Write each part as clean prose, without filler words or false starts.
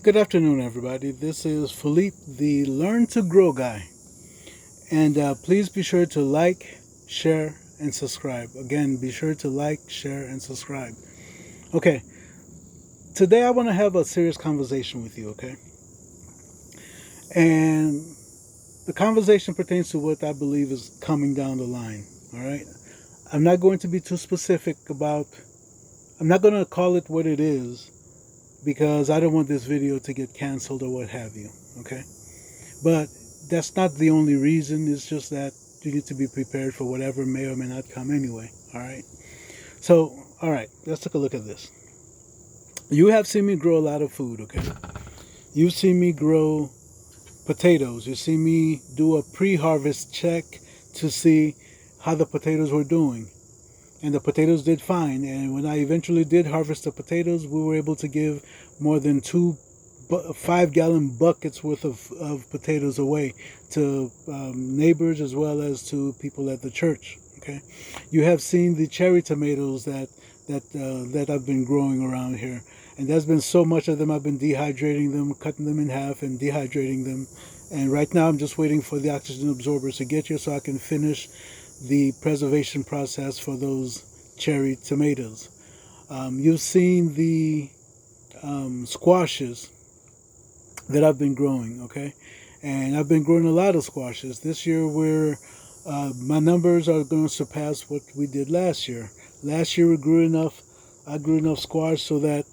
Good afternoon, everybody. This is Philippe, the Learn to Grow guy. And please be sure to like, share, and subscribe. Again, be sure to like, share, and subscribe. Okay, today I want to have a serious conversation with you, okay? And the conversation pertains to what I believe is coming down the line, all right? I'm not going to be too specific I'm not going to call it what it is because I don't want this video to get canceled or what have you, okay? But that's not the only reason. It's just that you need to be prepared for whatever may or may not come anyway. All right. So, all right, let's take a look at this. You have seen me grow a lot of food, okay? You've seen me grow potatoes. You see me do a pre-harvest check to see how the potatoes were doing. And the potatoes did fine. And when I eventually did harvest the potatoes, we were able to give more than 5 gallon buckets worth of potatoes away to neighbors as well as to people at the church. Okay, you have seen the cherry tomatoes that I've been growing around here, and there's been so much of them. I've been dehydrating them, cutting them in half, and dehydrating them. And right now, I'm just waiting for the oxygen absorbers to get here so I can finish the preservation process for those cherry tomatoes. You've seen the squashes that I've been growing, okay? And I've been growing a lot of squashes. This year, my numbers are going to surpass what we did last year. Last year, I grew enough squash so that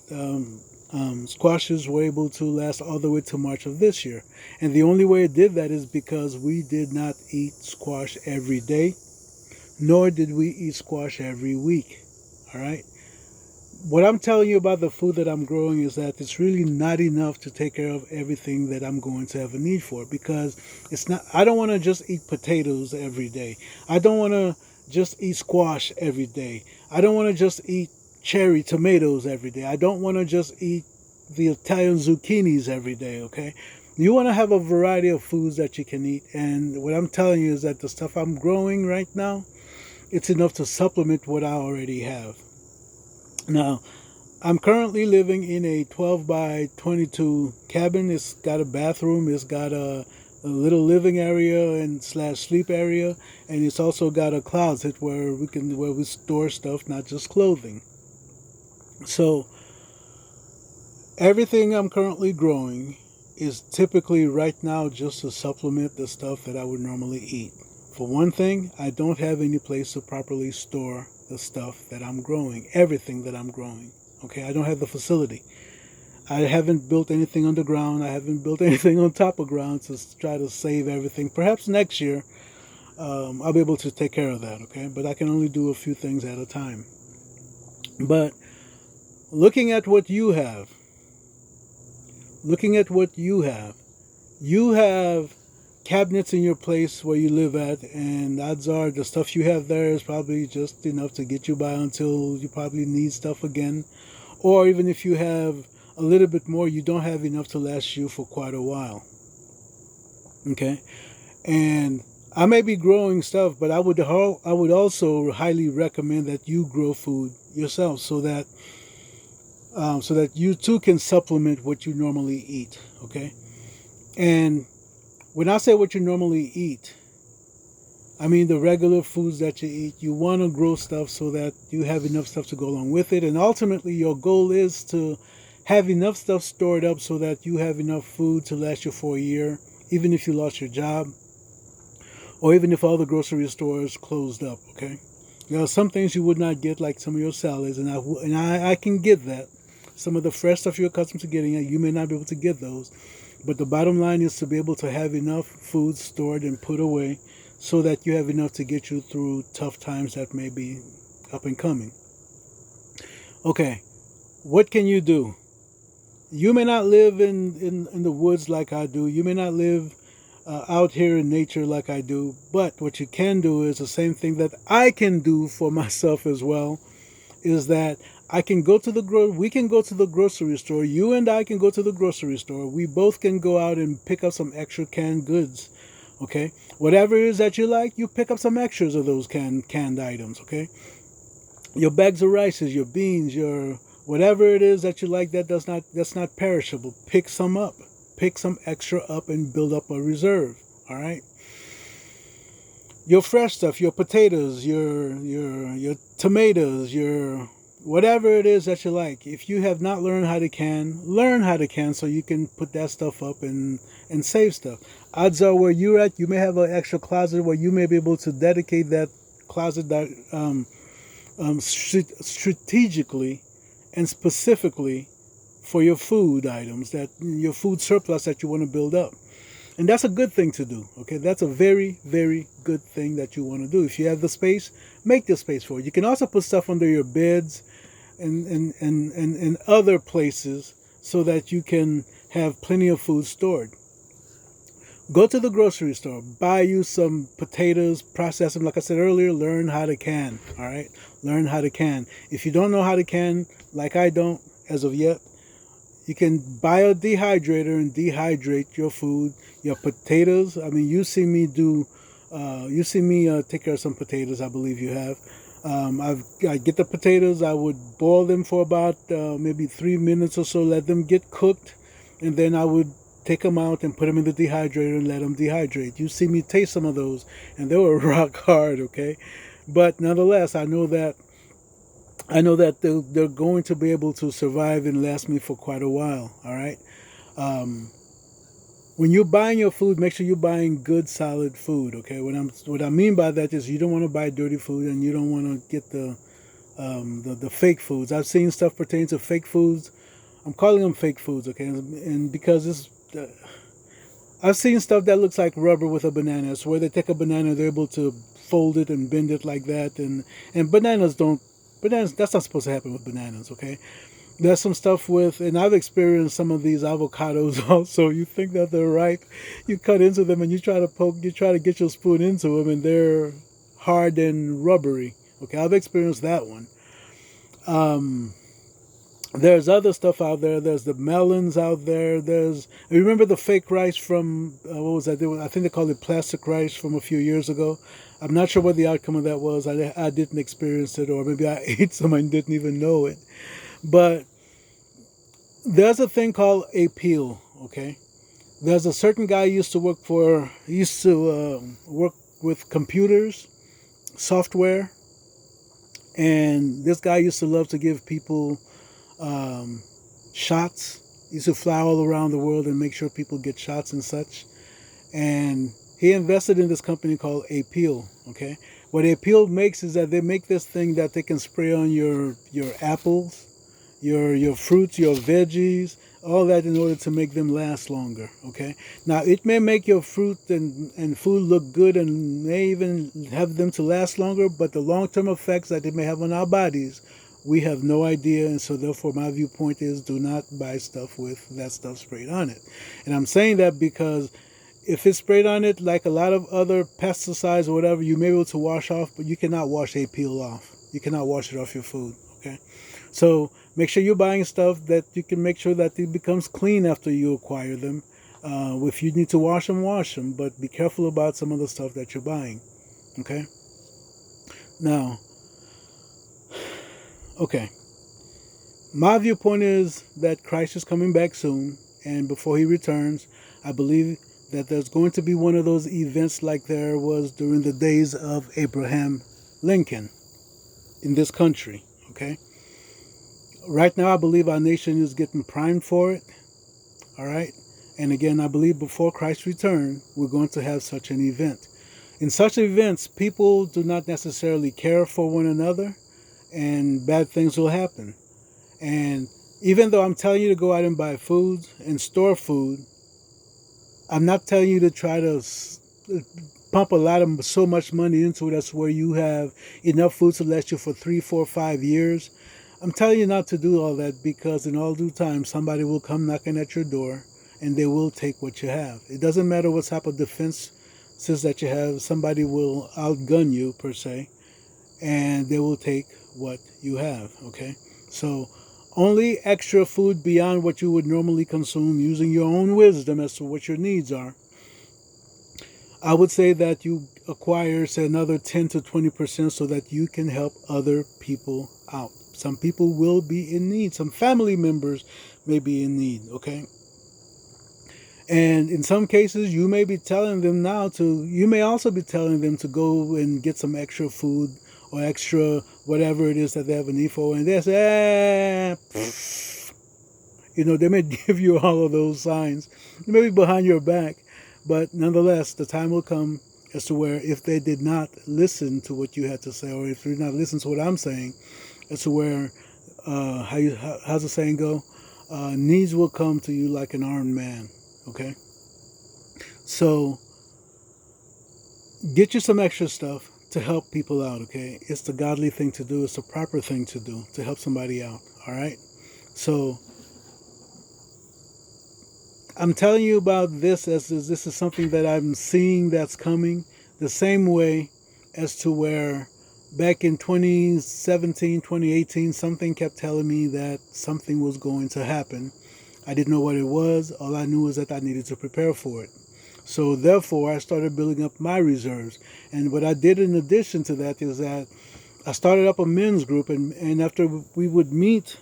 squashes were able to last all the way to March of this year. And the only way it did that is because we did not eat squash every day, nor did we eat squash every week. All right. What I'm telling you about the food that I'm growing is that it's really not enough to take care of everything that I'm going to have a need for, because it's not. I don't want to just eat potatoes every day. I don't want to just eat squash every day. I don't want to just eat cherry tomatoes every day. I don't want to just eat the Italian zucchinis every day, okay? You want to have a variety of foods that you can eat, and what I'm telling you is that the stuff I'm growing right now, it's enough to supplement what I already have. Now, I'm currently living in a 12 by 22 cabin. It's got a bathroom, it's got a little living area and slash sleep area, and it's also got a closet where we store stuff, not just clothing. So everything I'm currently growing is typically right now just to supplement the stuff that I would normally eat. For one thing, I don't have any place to properly store the stuff that I'm growing, everything that I'm growing. Okay, I don't have the facility. I haven't built anything underground. I haven't built anything on top of ground to try to save everything. Perhaps next year I'll be able to take care of that. Okay, but I can only do a few things at a time. But looking at what you have, looking at what you have cabinets in your place where you live at, and odds are the stuff you have there is probably just enough to get you by until you probably need stuff again. Or even if you have a little bit more, you don't have enough to last you for quite a while. Okay? And I may be growing stuff, but I would also highly recommend that you grow food yourself so that you too can supplement what you normally eat. Okay? And when I say what you normally eat, I mean the regular foods that you eat. You want to grow stuff so that you have enough stuff to go along with it. And ultimately, your goal is to have enough stuff stored up so that you have enough food to last you for a year, even if you lost your job, or even if all the grocery stores closed up. Okay, there are some things you would not get, like some of your salads, and I can get that. Some of the fresh stuff you're accustomed to getting, you may not be able to get those. But the bottom line is to be able to have enough food stored and put away so that you have enough to get you through tough times that may be up and coming. Okay, what can you do? You may not live in the woods like I do. You may not live out here in nature like I do. But what you can do is the same thing that I can do for myself as well, is that we can go to the grocery store. You and I can go to the grocery store. We both can go out and pick up some extra canned goods. Okay, whatever it is that you like, you pick up some extras of those canned items. Okay, your bags of rices, your beans, your Whatever it is that you like that's not perishable, pick some up. Pick some extra up and build up a reserve. All right. Your fresh stuff, your potatoes, your tomatoes, your whatever it is that you like. If you have not learned how to can, learn how to can so you can put that stuff up and save stuff. Odds are where you're at, you may have an extra closet where you may be able to dedicate that closet that strategically and specifically for your food items, that your food surplus that you want to build up. And that's a good thing to do. Okay, that's a very, very good thing that you want to do. If you have the space, make the space for it. You can also put stuff under your beds and other places so that you can have plenty of food stored. Go to the grocery store, buy you some potatoes, process them. Like I said earlier, learn how to can. All right, learn how to can. If you don't know how to can, like I don't as of yet, you can buy a dehydrator and dehydrate your food, your potatoes. I mean, you see me take care of some potatoes. I believe you have. I get the potatoes. I would boil them for about maybe 3 minutes or so. Let them get cooked, and then I would take them out and put them in the dehydrator and let them dehydrate. You see me taste some of those, and they were rock hard. Okay, but nonetheless, I know that they're going to be able to survive and last me for quite a while. All right. Um, when you're buying your food, make sure you're buying good, solid food. Okay. What I mean by that is you don't want to buy dirty food and you don't want to get the fake foods. I've seen stuff pertaining to fake foods. I'm calling them fake foods. Okay, and because I've seen stuff that looks like rubber with a banana. So where they take a banana, they're able to fold it and bend it like that, and bananas, that's not supposed to happen with bananas. Okay, there's some stuff with, and I've experienced some of these avocados also. You think that they're ripe, you cut into them and you try to get your spoon into them, and they're hard and rubbery. Okay, I've experienced that one. Um, there's other stuff out there. There's the melons out there. Remember the fake rice from what was that? I think they called it plastic rice from a few years ago. I'm not sure what the outcome of that was. I didn't experience it, or maybe I ate some and didn't even know it. But there's a thing called a peel. Okay, there's a certain guy used to work with computers, software, and this guy used to love to give people um, shots. He used to fly all around the world and make sure people get shots and such. And he invested in this company called Apeel. Okay, what Apeel makes is that they make this thing that they can spray on your apples, your fruits, your veggies, all that in order to make them last longer. Okay, now it may make your fruit and food look good and may even have them to last longer, but the long-term effects that it may have on our bodies, we have no idea. And so therefore my viewpoint is, do not buy stuff with that stuff sprayed on it. And I'm saying that because if it's sprayed on it like a lot of other pesticides or whatever, you may be able to wash off, but you cannot wash a peel off. You cannot wash it off your food. Okay, so make sure you're buying stuff that you can make sure that it becomes clean after you acquire them. If you need to wash them, wash them, but be careful about some of the stuff that you're buying. Okay, now, okay, my viewpoint is that Christ is coming back soon, and before he returns, I believe that there's going to be one of those events like there was during the days of Abraham Lincoln in this country. Okay, right now I believe our nation is getting primed for it. All right, and again, I believe before Christ's return, we're going to have such an event. In such events, people do not necessarily care for one another, and bad things will happen. And even though I'm telling you to go out and buy food and store food, I'm not telling you to try to pump so much money into it. That's where you have enough food to last you for 3, 4, 5 years. I'm telling you not to do all that, because in all due time, somebody will come knocking at your door and they will take what you have. It doesn't matter what type of defenses that you have. Somebody will outgun you, per se, and they will take what you have. Okay, so only extra food beyond what you would normally consume, using your own wisdom as to what your needs are. I would say that you acquire, say, another 10 to 20% so that you can help other people out. Some people will be in need. Some family members may be in need, okay? And in some cases, you may be telling them now you may also be telling them to go and get some extra food or extra whatever it is that they have a need for. And they say, they may give you all of those signs, maybe behind your back. But nonetheless, the time will come as to where if they did not listen to what you had to say, or if they did not listen to what I'm saying, as to where, how's the saying go? Needs will come to you like an armed man. Okay, so get you some extra stuff to help people out. Okay, it's the godly thing to do. It's the proper thing to do to help somebody out. All right, so I'm telling you about this as this is something that I'm seeing that's coming the same way as to where back in 2017, 2018, something kept telling me that something was going to happen. I didn't know what it was. All I knew was that I needed to prepare for it. So therefore, I started building up my reserves. And what I did in addition to that is that I started up a men's group. And after we would meet,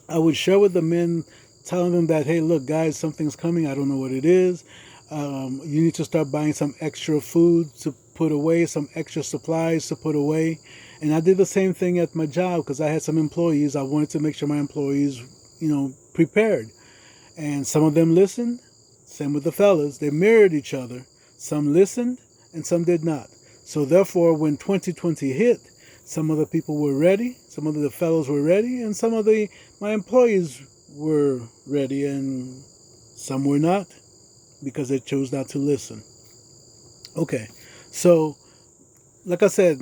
I would share with the men, telling them that, hey, look, guys, something's coming. I don't know what it is. You need to start buying some extra food to put away, some extra supplies to put away. And I did the same thing at my job because I had some employees. I wanted to make sure my employees, prepared. And some of them listened. Same with the fellas. They mirrored each other. Some listened and some did not. So therefore, when 2020 hit, some of the people were ready. Some of the fellows were ready. And some of my employees were ready. And some were not because they chose not to listen. Okay. So, like I said,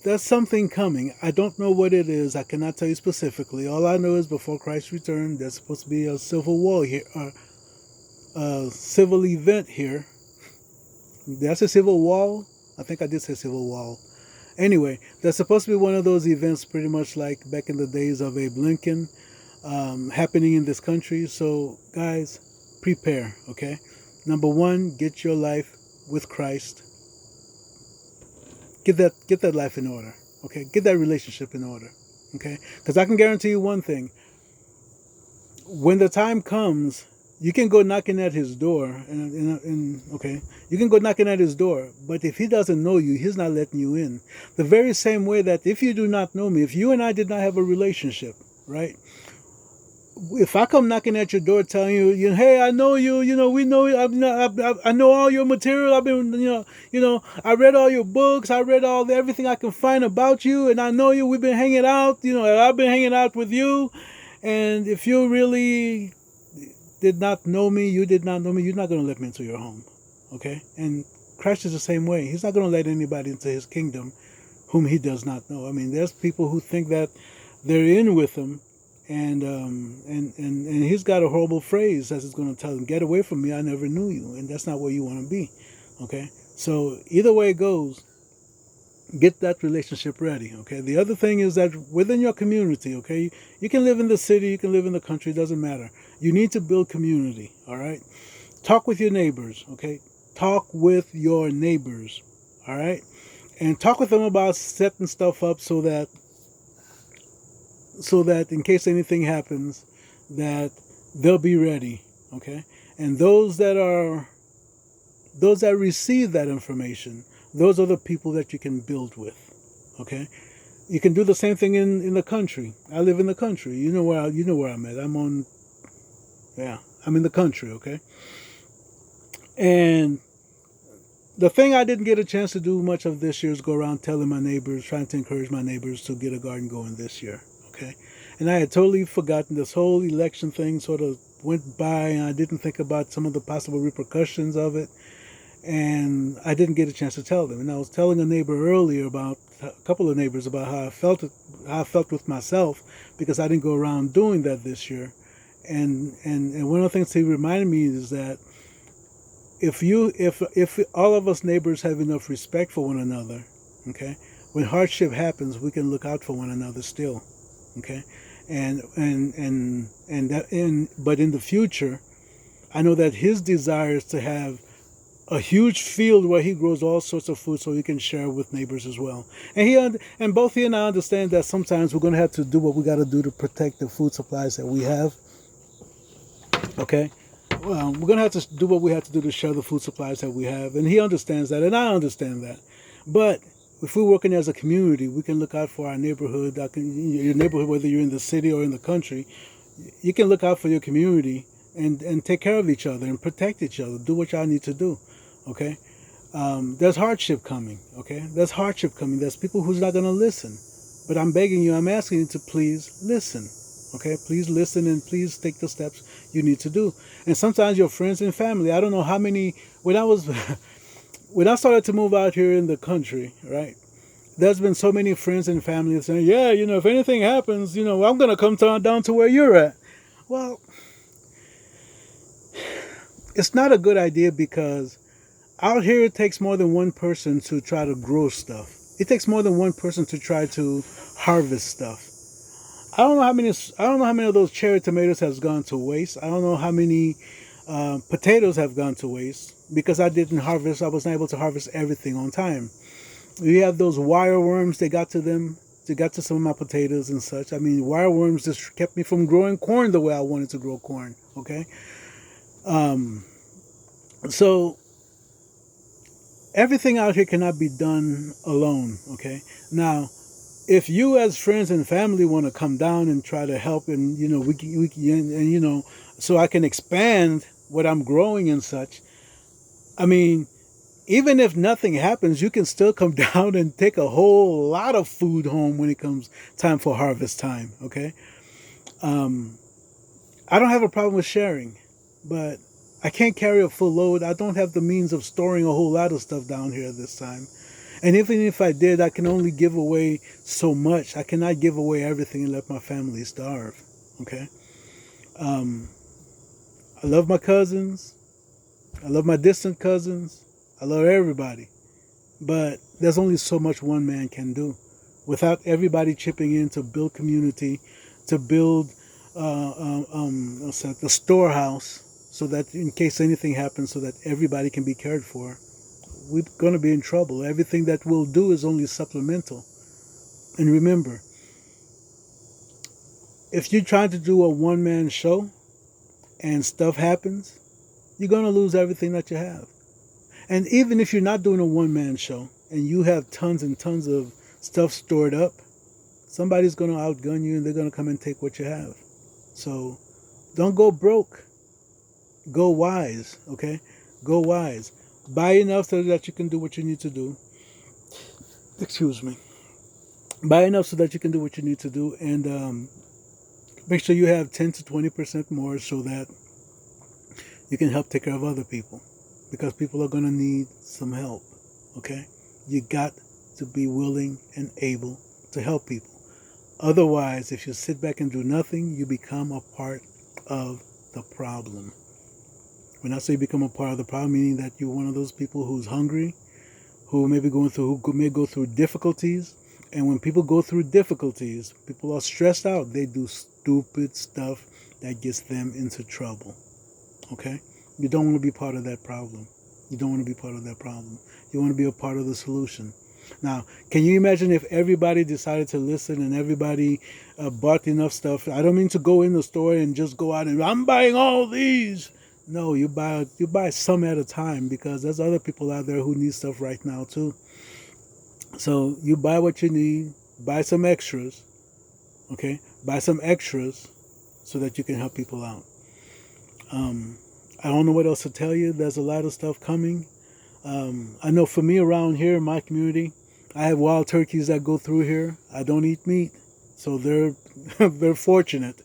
there's something coming. I don't know what it is. I cannot tell you specifically. All I know is before Christ's return, there's supposed to be a civil war here, a civil event here. That's a civil wall. I think I did say civil wall. Anyway, there's supposed to be one of those events, pretty much like back in the days of Abe Lincoln, happening in this country. So, guys, prepare. Okay. Number one, get your life with Christ. Get that life in order. Okay, get that relationship in order. Okay, because I can guarantee you one thing: when the time comes, you can go knocking at his door, and okay, you can go knocking at his door. But if he doesn't know you, he's not letting you in. The very same way that if you do not know me, if you and I did not have a relationship, right? If I come knocking at your door telling you, hey, I know you, we know, I know all your material. I've been, I read all your books. I read everything I can find about you, and I know you. We've been hanging out, and I've been hanging out with you. And if you really did not know me, you did not know me, you're not going to let me into your home, okay? And Christ is the same way. He's not going to let anybody into his kingdom whom he does not know. I mean, there's people who think that they're in with him. And he's got a horrible phrase that is going to tell him, get away from me, I never knew you. And that's not where you want to be. Okay? So either way it goes, get that relationship ready. Okay? The other thing is that within your community, okay, you can live in the city, you can live in the country, it doesn't matter. You need to build community. All right? Talk with your neighbors. Okay? Talk with your neighbors. All right? And talk with them about setting stuff up so that in case anything happens, that they'll be ready. Okay? And those that receive that information, those are the people that you can build with. Okay? You can do the same thing in the country. I live in the country. You know where I'm at. I'm in the country, okay? And the thing I didn't get a chance to do much of this year is go around telling my neighbors, trying to encourage my neighbors to get a garden going this year. Okay, and I had totally forgotten this whole election thing. Sort of went by, and I didn't think about some of the possible repercussions of it, and I didn't get a chance to tell them. And I was telling a couple of neighbors about how I felt with myself because I didn't go around doing that this year. And one of the things he reminded me is that if all of us neighbors have enough respect for one another, okay, when hardship happens, we can look out for one another still. Okay, but in the future, I know that his desire is to have a huge field where he grows all sorts of food so he can share with neighbors as well. And and both he and I understand that sometimes we're going to have to do what we got to do to protect the food supplies that we have. Okay, we're going to have to do what we have to do to share the food supplies that we have, and he understands that, and I understand that. But if we're working as a community, we can look out for our neighborhood. Your neighborhood, whether you're in the city or in the country, you can look out for your community and take care of each other and protect each other. Do what y'all need to do. Okay. There's hardship coming. Okay. There's hardship coming. There's people who's not going to listen. But I'm begging you, I'm asking you to please listen. Okay. Please listen and please take the steps you need to do. And sometimes your friends and family, I don't know how many, when I was, when I started to move out here in the country, right? There's been so many friends and family saying, yeah, if anything happens, I'm going to come down to where you're at. Well, it's not a good idea because out here it takes more than one person to try to grow stuff. It takes more than one person to try to harvest stuff. I don't know how many of those cherry tomatoes has gone to waste. I don't know how many potatoes have gone to waste because I didn't harvest. I wasn't able to harvest everything on time. We have those wire worms. They got to them. They got to some of my potatoes and such. I mean, wire worms just kept me from growing corn the way I wanted to grow corn. Okay, um, so everything out here cannot be done alone. Okay, now if you as friends and family want to come down and try to help, and and so I can expand what I'm growing and such. I mean, even if nothing happens, you can still come down and take a whole lot of food home when it comes time for harvest time. Okay, um, I don't have a problem with sharing, but I can't carry a full load. I don't have the means of storing a whole lot of stuff down here this time. And even if I did, I can only give away so much. I cannot give away everything and let my family starve. Okay. Um, I love my cousins. I love my distant cousins. I love everybody. But there's only so much one man can do. Without everybody chipping in to build community, to build what's that, the storehouse, so that in case anything happens, so that everybody can be cared for, we're going to be in trouble. Everything that we'll do is only supplemental. And remember, if you're trying to do a one man show and stuff happens, you're going to lose everything that you have. And even if you're not doing a one man show and you have tons and tons of stuff stored up, somebody's going to outgun you and they're going to come and take what you have. So don't go broke. Go wise, okay? Go wise. Buy enough so that you can do what you need to do. Excuse me. Buy enough so that you can do what you need to do, and make sure you have 10 to 20% more so that you can help take care of other people, because people are going to need some help. Okay, you got to be willing and able to help people. Otherwise, if you sit back and do nothing, you become a part of the problem. When I say become a part of the problem, meaning that you're one of those people who's hungry, who may be who may go through difficulties. And when people go through difficulties, people are stressed out. They do stupid stuff that gets them into trouble. Okay? You don't want to be part of that problem. You don't want to be part of that problem. You want to be a part of the solution. Now, can you imagine if everybody decided to listen and everybody bought enough stuff? I don't mean to go in the store and just go out and I'm buying all these. No, you buy some at a time, because there's other people out there who need stuff right now too. So you buy what you need, buy some extras, okay? Buy some extras so that you can help people out. Um, I don't know what else to tell you. There's a lot of stuff coming. I know for me around here in my community, I have wild turkeys that go through here. I don't eat meat, so they're they're fortunate.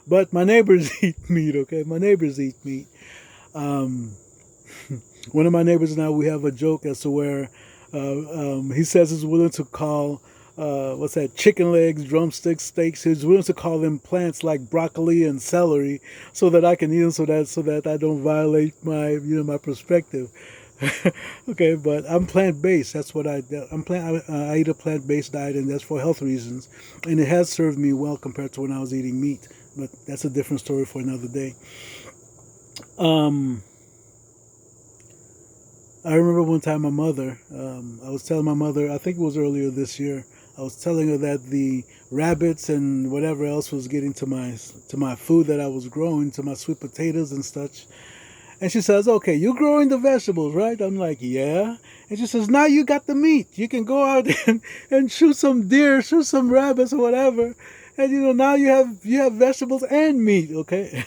But my neighbors eat meat. Okay, my neighbors eat meat. Um, One of my neighbors and I, we have a joke as to where he says he's willing to call what's that, chicken legs, drumsticks, steaks. He's willing to call them plants like broccoli and celery, so that I can eat them, so that I don't violate my perspective. Okay, but I'm plant based. That's what I eat a plant based diet, and that's for health reasons, and it has served me well compared to when I was eating meat. But that's a different story for another day. Um, I remember one time my mother, I was telling my mother, I think it was earlier this year, I was telling her that the rabbits and whatever else was getting to my food that I was growing, to my sweet potatoes and such. And she says, "Okay, you're growing the vegetables, right?" I'm like, "Yeah." And she says, "Now you got the meat. You can go out and shoot some deer, shoot some rabbits or whatever, and now you have vegetables and meat." Okay,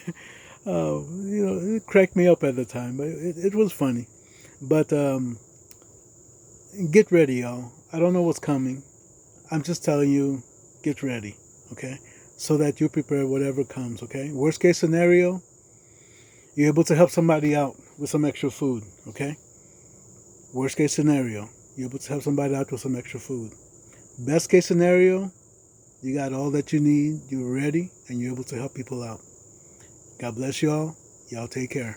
it cracked me up at the time, but it was funny. But get ready, y'all. I don't know what's coming. I'm just telling you, get ready, okay? So that you prepare whatever comes, okay? Worst case scenario, you're able to help somebody out with some extra food, okay? Worst case scenario, you're able to help somebody out with some extra food. Best case scenario, you got all that you need, you're ready, and you're able to help people out. God bless y'all. Y'all take care.